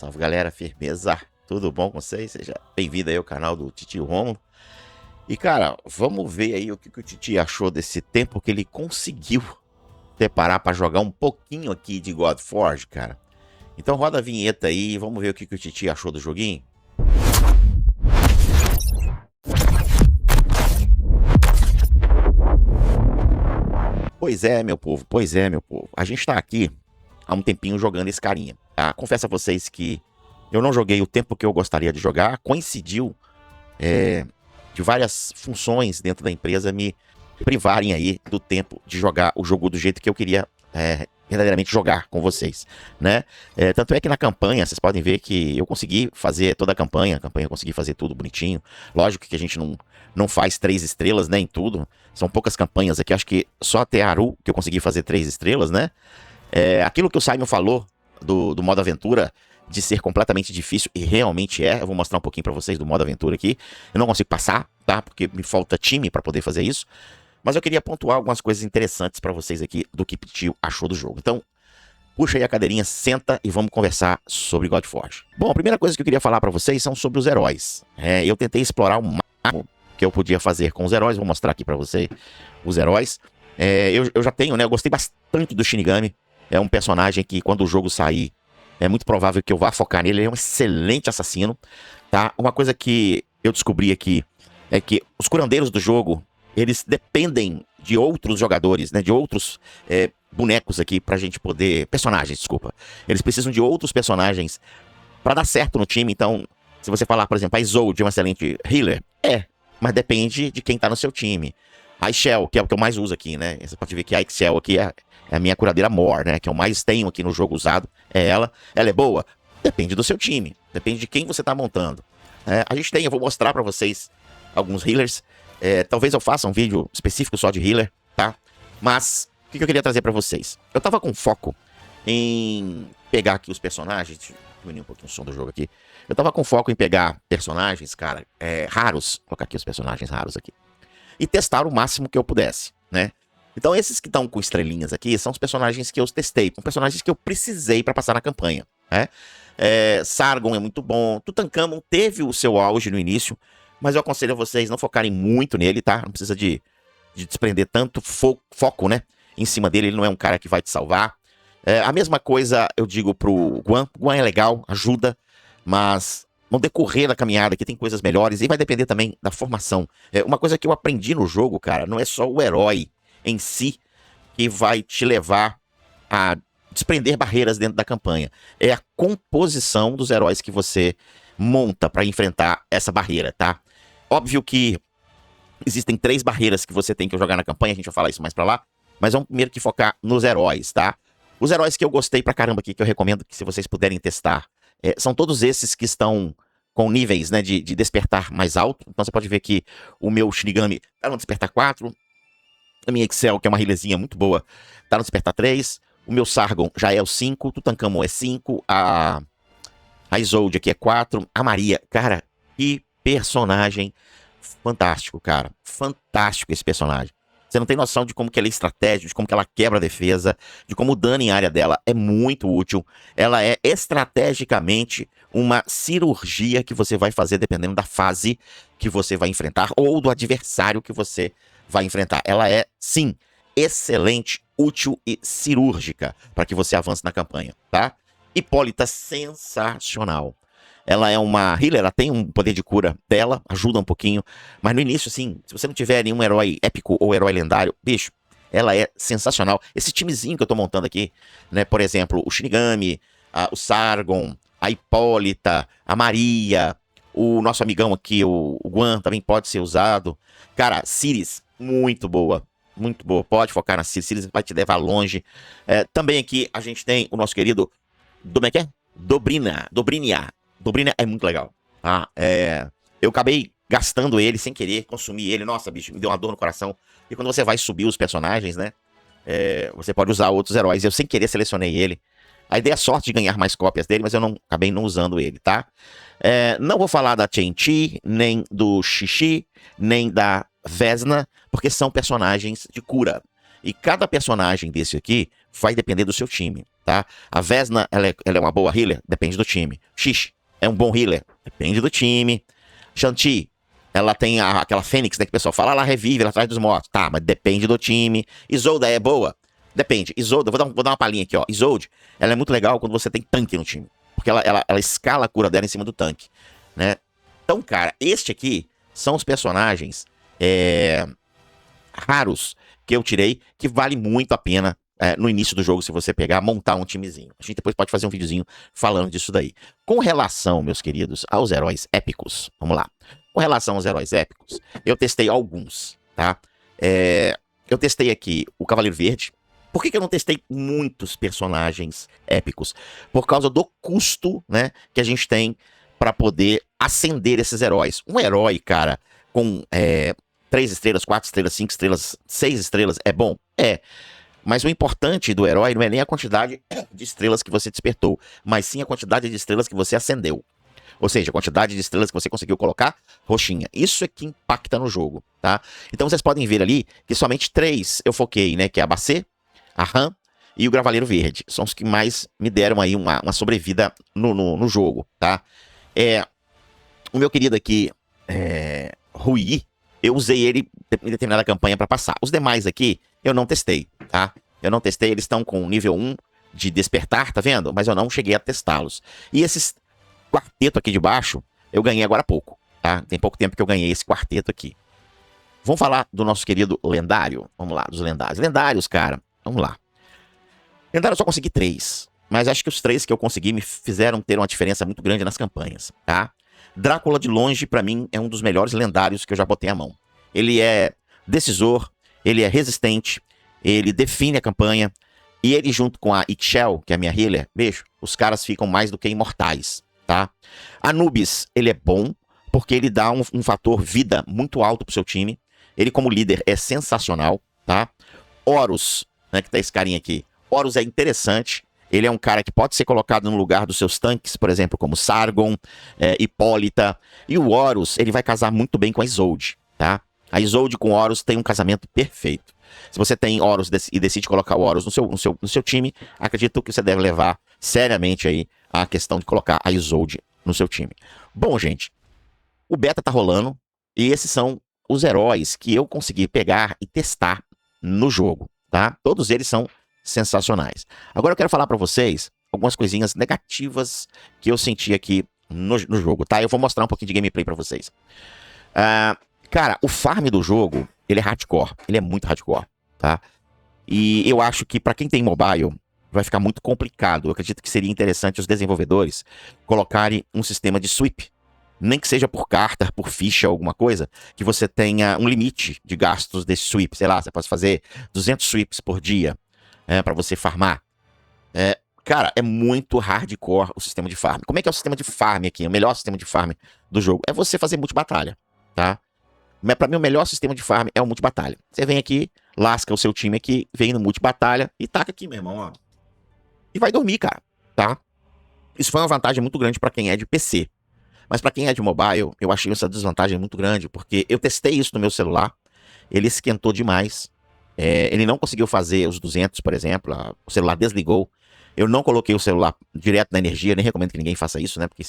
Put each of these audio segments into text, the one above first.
Salve galera, firmeza, tudo bom com vocês? Seja bem-vindo aí ao canal do Titio Romulo. E cara, vamos ver aí o que o Titi achou desse tempo que ele conseguiu separar pra jogar um pouquinho aqui de God Forge, cara. Então roda a vinheta aí e vamos ver o que o Titi achou do joguinho. Pois é, meu povo, a gente tá aqui há um tempinho jogando esse carinha. Confesso a vocês que eu não joguei o tempo que eu gostaria de jogar, coincidiu de várias funções dentro da empresa me privarem aí do tempo de jogar o jogo do jeito que eu queria verdadeiramente jogar com vocês, né? Tanto é que na campanha, vocês podem ver que eu consegui fazer toda a campanha eu consegui fazer tudo bonitinho. Lógico que a gente não faz 3 estrelas, né, em tudo. São poucas campanhas aqui, acho que só até Aru que eu consegui fazer 3 estrelas, né? Aquilo que o Simon falou do modo aventura, de ser completamente difícil, e realmente eu vou mostrar um pouquinho pra vocês do modo aventura aqui. Eu não consigo passar, tá? Porque me falta time pra poder fazer isso. Mas eu queria pontuar algumas coisas interessantes pra vocês aqui do que o Tio achou do jogo. Então, puxa aí a cadeirinha, senta e vamos conversar sobre God Forge. Bom, a primeira coisa que eu queria falar pra vocês são sobre os heróis. Eu tentei explorar o máximo que eu podia fazer com os heróis. Vou mostrar aqui pra vocês os heróis. Eu já tenho, né? Eu gostei bastante do Shinigami. É um personagem que, quando o jogo sair, é muito provável que eu vá focar nele. Ele é um excelente assassino, tá? Uma coisa que eu descobri aqui é que os curandeiros do jogo, eles dependem de outros jogadores, né? De outros bonecos aqui pra gente poder... Personagens, desculpa. Eles precisam de outros personagens pra dar certo no time. Então, se você falar, por exemplo, a Isolde é um excelente healer, mas depende de quem tá no seu time. A Shell, que é o que eu mais uso aqui, né? Você pode ver que a Excel aqui é a minha curadeira More, né? Que eu mais tenho aqui no jogo usado. É ela. Ela é boa? Depende do seu time. Depende de quem você tá montando. Eu vou mostrar pra vocês alguns healers. Talvez eu faça um vídeo específico só de healer, tá? Mas, o que eu queria trazer pra vocês? Eu tava com foco em pegar aqui os personagens. Deixa eu diminuir um pouquinho o som do jogo aqui. Eu tava com foco em pegar personagens, cara, raros. Vou colocar aqui os personagens raros aqui. E testar o máximo que eu pudesse, né? Então esses que estão com estrelinhas aqui são os personagens que eu testei, são personagens que eu precisei pra passar na campanha, né? Sargon é muito bom, Tutankhamon teve o seu auge no início, mas eu aconselho a vocês não focarem muito nele, tá? Não precisa de desprender tanto foco, né? Em cima dele, ele não é um cara que vai te salvar. A mesma coisa eu digo pro Guan. Guan é legal, ajuda, mas... no decorrer da caminhada aqui tem coisas melhores e vai depender também da formação. Uma coisa que eu aprendi no jogo, cara, não é só o herói em si que vai te levar a desprender barreiras dentro da campanha. É a composição dos heróis que você monta pra enfrentar essa barreira, tá? Óbvio que existem 3 barreiras que você tem que jogar na campanha, a gente vai falar isso mais pra lá, mas vamos primeiro que focar nos heróis, tá? Os heróis que eu gostei pra caramba aqui, que eu recomendo que se vocês puderem testar, são todos esses que estão com níveis, né, de despertar mais alto. Então você pode ver que o meu Shinigami tá no despertar 4. A minha Excel, que é uma healerzinha muito boa, tá no despertar 3. O meu Sargon já é o 5. O Tutankhamon é 5. A Isolde aqui é 4. A Maria, cara, que personagem fantástico, cara. Fantástico esse personagem. Você não tem noção de como que ela é estratégica, de como que ela quebra a defesa, de como o dano em área dela é muito útil. Ela é estrategicamente uma cirurgia que você vai fazer dependendo da fase que você vai enfrentar ou do adversário que você vai enfrentar. Ela é, sim, excelente, útil e cirúrgica para que você avance na campanha, tá? Hipólita, sensacional. Ela é uma healer, ela tem um poder de cura dela, ajuda um pouquinho. Mas no início, assim, se você não tiver nenhum herói épico ou herói lendário, bicho, ela é sensacional. Esse timezinho que eu tô montando aqui, né? Por exemplo, o Shinigami, o Sargon, a Hipólita, a Maria, o nosso amigão aqui, o Guan, também pode ser usado. Cara, Ciris, muito boa. Muito boa. Pode focar na Ciris. Ciris vai te levar longe. Também aqui a gente tem o nosso querido... como é que é? Dobrynia. Dobrynia é muito legal, tá? Eu acabei gastando ele sem querer, consumi ele. Nossa, bicho, me deu uma dor no coração. E quando você vai subir os personagens, né? Você pode usar outros heróis. Eu sem querer selecionei ele. Aí dei a sorte de ganhar mais cópias dele, mas eu acabei não usando ele, tá? Não vou falar da Chen-Chi, nem do Xixi, nem da Vesna, porque são personagens de cura. E cada personagem desse aqui vai depender do seu time, tá? A Vesna, ela é uma boa healer? Depende do time. Xish é um bom healer? Depende do time. Shanti, ela tem aquela Fênix, né, que o pessoal fala, ela revive, ela traz dos mortos. Tá, mas depende do time. Isolda é boa? Depende. Isolda, vou dar uma palhinha aqui, ó. Isolde, ela é muito legal quando você tem tanque no time. Porque ela escala a cura dela em cima do tanque, né? Então, cara, este aqui são os personagens raros que eu tirei, que vale muito a pena no início do jogo, se você pegar, montar um timezinho. A gente depois pode fazer um videozinho falando disso daí. Com relação, meus queridos, aos heróis épicos, vamos lá. Com relação aos heróis épicos, eu testei alguns, tá? Eu testei aqui o Cavaleiro Verde. Por que eu não testei muitos personagens épicos? Por causa do custo, né, que a gente tem para poder acender esses heróis. Um herói, cara, com 3 estrelas, 4 estrelas, 5 estrelas, 6 estrelas, é bom? É. Mas o importante do herói não é nem a quantidade de estrelas que você despertou, mas sim a quantidade de estrelas que você acendeu. Ou seja, a quantidade de estrelas que você conseguiu colocar roxinha. Isso é que impacta no jogo, tá? Então vocês podem ver ali que somente 3 eu foquei, né? Que é a Bacê, a Han e o Gravaleiro Verde. São os que mais me deram aí uma sobrevida no jogo, tá? O meu querido aqui, Rui, eu usei ele em determinada campanha para passar. Os demais aqui, eu não testei, tá? Eu não testei, eles estão com nível 1 de despertar, tá vendo? Mas eu não cheguei a testá-los. E esses quarteto aqui de baixo, eu ganhei agora há pouco, tá? Tem pouco tempo que eu ganhei esse quarteto aqui. Vamos falar do nosso querido lendário? Vamos lá, dos lendários. Lendários, cara, vamos lá. Lendário eu só consegui 3, mas acho que os 3 que eu consegui me fizeram ter uma diferença muito grande nas campanhas, tá? Drácula, de longe, pra mim, é um dos melhores lendários que eu já botei a mão. Ele é decisor, ele é resistente, ele define a campanha, e ele junto com a Ixchel, que é a minha healer, beijo, os caras ficam mais do que imortais, tá? Anubis, ele é bom, porque ele dá um fator vida muito alto pro seu time. Ele, como líder, é sensacional, tá? Horus, né, que tá esse carinha aqui. Horus é interessante. Ele é um cara que pode ser colocado no lugar dos seus tanques, por exemplo, como Sargon, Hipólita. E o Horus, ele vai casar muito bem com a Isolde, tá? A Isolde com Horus tem um casamento perfeito. Se você tem Horus e decide colocar o Horus no seu time, acredito que você deve levar seriamente aí a questão de colocar a Isolde no seu time. Bom, gente, o beta tá rolando e esses são os heróis que eu consegui pegar e testar no jogo, tá? Todos eles são sensacionais. Agora eu quero falar pra vocês algumas coisinhas negativas que eu senti aqui no jogo, tá? Eu vou mostrar um pouquinho de gameplay pra vocês. Cara, o farm do jogo, ele é hardcore. Ele é muito hardcore, tá? E eu acho que pra quem tem mobile, vai ficar muito complicado. Eu acredito que seria interessante os desenvolvedores colocarem um sistema de sweep. Nem que seja por carta, por ficha, alguma coisa, que você tenha um limite de gastos desse sweep. Sei lá, você pode fazer 200 sweeps por dia. Pra você farmar. Cara, é muito hardcore o sistema de farm. Como é que é o sistema de farm aqui? O melhor sistema de farm do jogo é você fazer multibatalha, tá? Mas pra mim o melhor sistema de farm é o multibatalha. Você vem aqui, lasca o seu time aqui, vem no multibatalha e taca aqui, meu irmão, ó. E vai dormir, cara, tá? Isso foi uma vantagem muito grande pra quem é de PC. Mas pra quem é de mobile, eu achei essa desvantagem muito grande, porque eu testei isso no meu celular, ele esquentou demais. Ele não conseguiu fazer os 200, por exemplo, o celular desligou. Eu não coloquei o celular direto na energia, nem recomendo que ninguém faça isso, né? Porque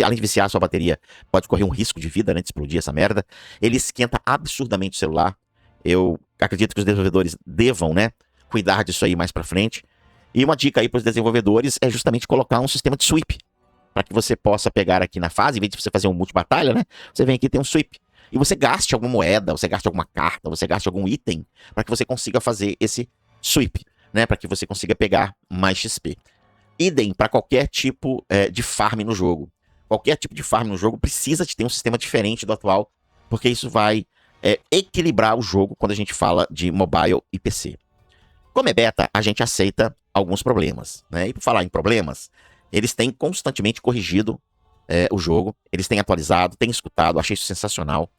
além de viciar a sua bateria, pode correr um risco de vida, né? De explodir essa merda. Ele esquenta absurdamente o celular. Eu acredito que os desenvolvedores devam, né? Cuidar disso aí mais pra frente. E uma dica aí pros desenvolvedores é justamente colocar um sistema de sweep. Para que você possa pegar aqui na fase, em vez de você fazer um multibatalha, né? Você vem aqui e tem um sweep. E você gaste alguma moeda, você gaste alguma carta, você gaste algum item para que você consiga fazer esse sweep, né? Para que você consiga pegar mais XP. Idem para qualquer tipo de farm no jogo. Qualquer tipo de farm no jogo precisa de ter um sistema diferente do atual, porque isso vai equilibrar o jogo quando a gente fala de mobile e PC. Como é beta, a gente aceita alguns problemas, né? E por falar em problemas, eles têm constantemente corrigido o jogo, eles têm atualizado, têm escutado, achei isso sensacional.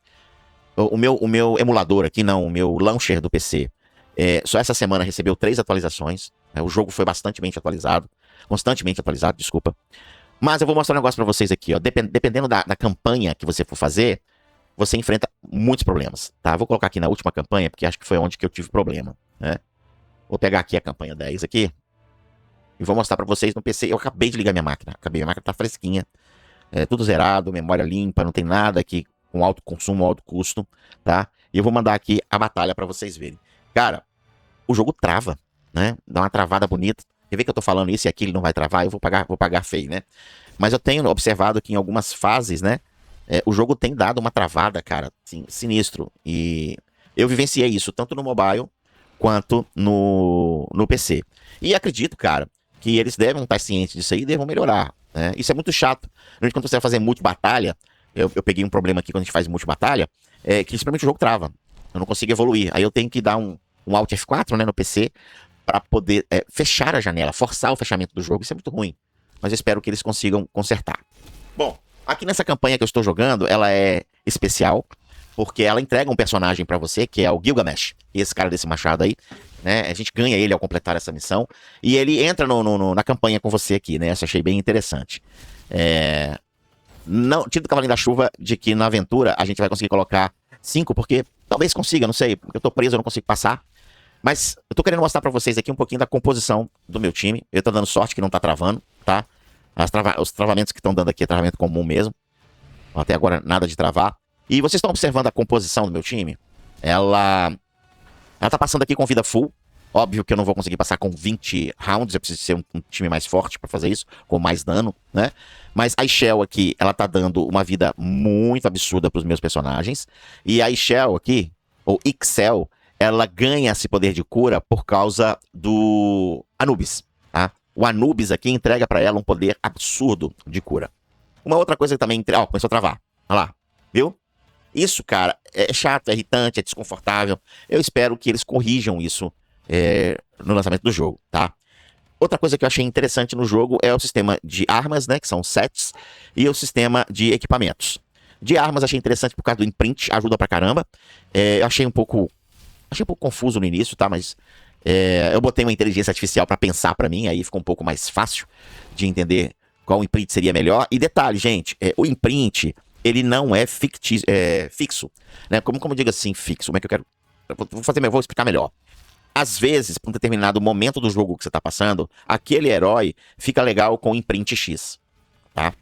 O meu emulador aqui, não, o meu launcher do PC, só essa semana recebeu 3 atualizações. O jogo foi constantemente atualizado, desculpa. Mas eu vou mostrar um negócio pra vocês aqui, ó. Dependendo da campanha que você for fazer, você enfrenta muitos problemas, tá? Vou colocar aqui na última campanha, porque acho que foi onde que eu tive problema, né? Vou pegar aqui a campanha 10 aqui e vou mostrar pra vocês no PC. Eu acabei de ligar minha máquina. Minha máquina tá fresquinha. Tudo zerado, memória limpa, não tem nada aqui com alto consumo, alto custo, tá? E eu vou mandar aqui a batalha pra vocês verem. Cara, o jogo trava, né? Dá uma travada bonita. Quer ver que eu tô falando isso e aqui ele não vai travar? Eu vou pagar feio, né? Mas eu tenho observado que em algumas fases, né? O jogo tem dado uma travada, cara, assim, sinistro. E eu vivenciei isso tanto no mobile quanto no PC. E acredito, cara, que eles devem estar cientes disso aí e devem melhorar. Né? Isso é muito chato. Quando você vai fazer multibatalha, eu peguei um problema aqui quando a gente faz multibatalha, que simplesmente o jogo trava. Eu não consigo evoluir. Aí eu tenho que dar um Alt F4, né, no PC para poder fechar a janela, forçar o fechamento do jogo. Isso é muito ruim. Mas eu espero que eles consigam consertar. Bom, aqui nessa campanha que eu estou jogando, ela é especial, porque ela entrega um personagem pra você, que é o Gilgamesh, esse cara desse machado aí, né? A gente ganha ele ao completar essa missão, e ele entra na campanha com você aqui, né? Essa achei bem interessante. Não, tiro do Cavalinho da Chuva de que na aventura a gente vai conseguir colocar 5, porque talvez consiga, não sei, porque eu tô preso, eu não consigo passar. Mas eu tô querendo mostrar pra vocês aqui um pouquinho da composição do meu time. Eu tô dando sorte que não tá travando, tá? Os travamentos que estão dando aqui é travamento comum mesmo. Até agora nada de travar. E vocês estão observando a composição do meu time? Ela tá passando aqui com vida full. Óbvio que eu não vou conseguir passar com 20 rounds. Eu preciso ser um time mais forte pra fazer isso, com mais dano, né? Mas a Shell aqui, ela tá dando uma vida muito absurda pros meus personagens. E a Shell aqui, ou Ixel, ela ganha esse poder de cura por causa do Anubis, tá? O Anubis aqui entrega pra ela um poder absurdo de cura. Uma outra coisa que também... Ó, começou a travar. Olha lá. Viu? Isso, cara, é chato, é irritante, é desconfortável. Eu espero que eles corrijam isso no lançamento do jogo, tá? Outra coisa que eu achei interessante no jogo é o sistema de armas, né? Que são sets. E o sistema de equipamentos. De armas achei interessante por causa do imprint. Ajuda pra caramba. Eu achei um pouco confuso no início, tá? Mas eu botei uma inteligência artificial pra pensar pra mim. Aí ficou um pouco mais fácil de entender qual imprint seria melhor. E detalhe, gente, o imprint, ele não é fixo. Né? Como eu digo assim, fixo? Como é que eu quero... Vou explicar melhor. Às vezes, por um determinado momento do jogo que você tá passando, aquele herói fica legal com imprint X, tá?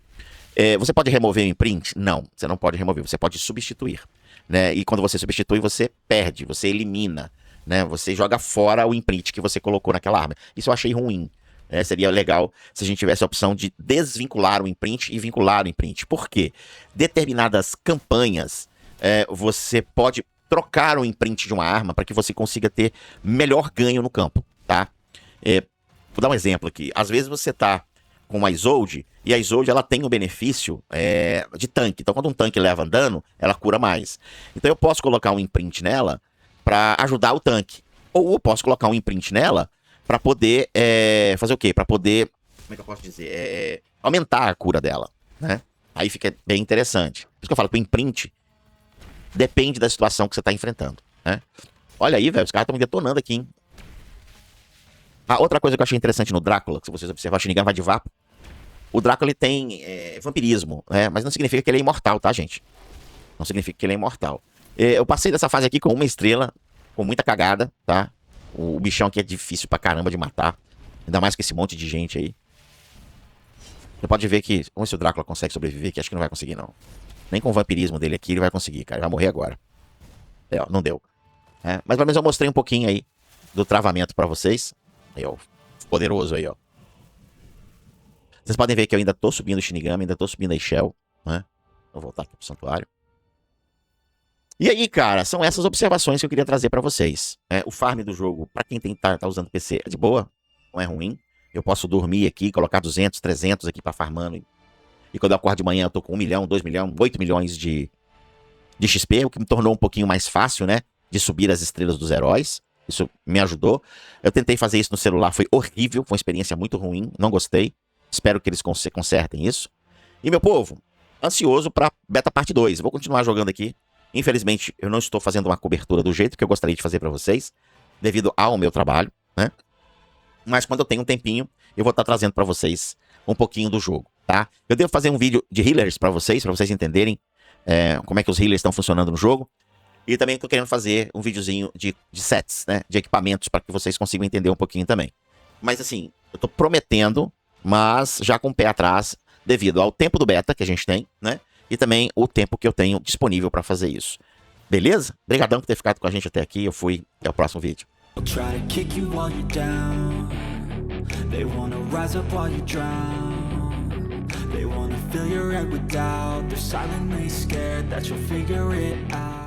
Você pode remover o imprint? Não, você não pode remover, você pode substituir. Né? E quando você substitui, você perde, você elimina. Né? Você joga fora o imprint que você colocou naquela arma. Isso eu achei ruim. Seria legal se a gente tivesse a opção de desvincular o imprint e vincular o imprint. Por quê? Determinadas campanhas, você pode trocar o imprint de uma arma para que você consiga ter melhor ganho no campo, tá? Vou dar um exemplo aqui. Às vezes você tá com uma Isolde, e a Isolde ela tem o benefício de tanque. Então quando um tanque leva dano, ela cura mais. Então eu posso colocar um imprint nela para ajudar o tanque. Ou eu posso colocar um imprint nela para poder fazer o quê? Para poder, como é que eu posso dizer? Aumentar a cura dela, né? Aí fica bem interessante. Por isso que eu falo que o imprint depende da situação que você tá enfrentando, né? Olha aí, velho, os caras estão me detonando aqui, hein? Outra coisa que eu achei interessante no Drácula, que se vocês observarem, o Shinigami vai de vapo. O Drácula, ele tem vampirismo, né? Mas não significa que ele é imortal, tá, gente? Não significa que ele é imortal. Eu passei dessa fase aqui com 1 estrela, com muita cagada, tá? O bichão aqui é difícil pra caramba de matar. Ainda mais com esse monte de gente aí. Você pode ver que... Vamos ver se o Drácula consegue sobreviver, que acho que não vai conseguir, não. Nem com o vampirismo dele aqui ele vai conseguir, cara. Ele vai morrer agora. Ó, não deu. Mas pelo menos eu mostrei um pouquinho aí do travamento pra vocês. Aí, ó. Poderoso aí, ó. Vocês podem ver que eu ainda tô subindo o Shinigami, ainda tô subindo a Shell, né? Vou voltar aqui pro santuário. E aí, cara, são essas observações que eu queria trazer pra vocês. O farm do jogo, pra quem tá usando PC, é de boa, não é ruim. Eu posso dormir aqui, colocar 200, 300 aqui pra farmando. E quando eu acordo de manhã eu tô com 1 milhão, 2 milhões, 8 milhões de XP, o que me tornou um pouquinho mais fácil, né? De subir as estrelas dos heróis. Isso me ajudou. Eu tentei fazer isso no celular, foi horrível, foi uma experiência muito ruim, não gostei. Espero que eles consertem isso. E, meu povo, ansioso pra Beta Parte 2. Vou continuar jogando aqui. Infelizmente, eu não estou fazendo uma cobertura do jeito que eu gostaria de fazer pra vocês, devido ao meu trabalho, né? Mas quando eu tenho um tempinho, eu vou estar trazendo pra vocês um pouquinho do jogo, tá? Eu devo fazer um vídeo de healers pra vocês entenderem como é que os healers estão funcionando no jogo. E também tô querendo fazer um videozinho de sets, né? De equipamentos, para que vocês consigam entender um pouquinho também. Mas assim, eu tô prometendo, mas já com o pé atrás, devido ao tempo do beta que a gente tem, né? E também o tempo que eu tenho disponível para fazer isso. Beleza? Obrigadão por ter ficado com a gente até aqui. Eu fui. Até o próximo vídeo. Try to kick you while you're down. They wanna rise up while you drown. They wanna fill your head with doubt. They're silently scared that you'll figure it out.